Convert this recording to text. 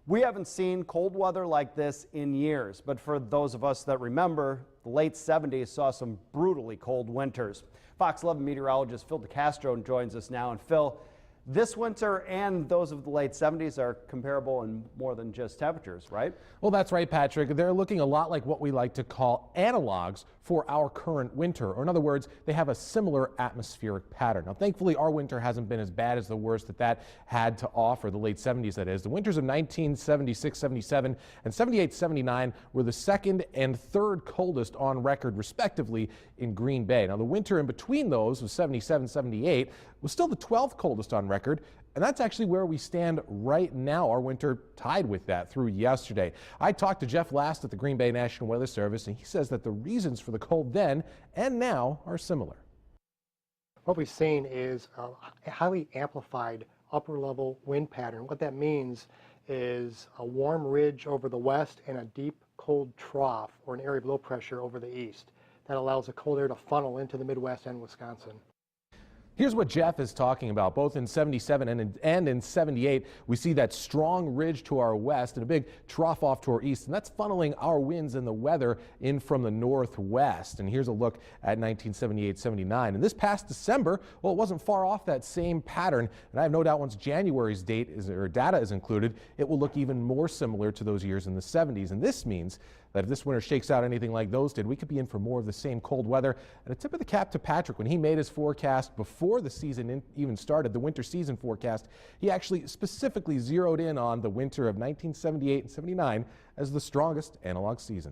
We haven't seen cold weather like this in years, but for those of us that remember, the late 70s saw some brutally cold winters. Fox 11 meteorologist Phil DeCastro joins us now. And Phil, this winter and those of the late 70s are comparable in more than just temperatures, right? Well, that's right, Patrick. They're looking a lot like what we like to call analogs for our current winter. Or in other words, they have a similar atmospheric pattern. Now, thankfully, our winter hasn't been as bad as the worst that had to offer, the late 70s that is. The winters of 1976, 77, and 78, 79 were the second and third coldest on record, respectively, in Green Bay. Now, the winter in between those of 77, 78 was still the 12th coldest on record. And that's actually where we stand right now. Our winter tied with that through yesterday. I talked to Jeff Last at the Green Bay National Weather Service, and he says that the reasons for the cold then and now are similar. What we've seen is a highly amplified upper level wind pattern. What that means is a warm ridge over the west and a deep cold trough or an area of low pressure over the east. That allows the cold air to funnel into the Midwest and Wisconsin. Here's what Jeff is talking about. Both in 77 and in 78, we see that strong ridge to our west and a big trough off to our east, and that's funneling our winds and the weather in from the northwest. And here's a look at 1978-79. And this past December, well, it wasn't far off that same pattern, and I have no doubt once January's data is included, it will look even more similar to those years in the 70s. And this means that if this winter shakes out anything like those did, we could be in for more of the same cold weather. And a tip of the cap to Patrick, when he made his forecast before the season even started, the winter season forecast, he actually specifically zeroed in on the winter of 1978 and 79 as the strongest analog season.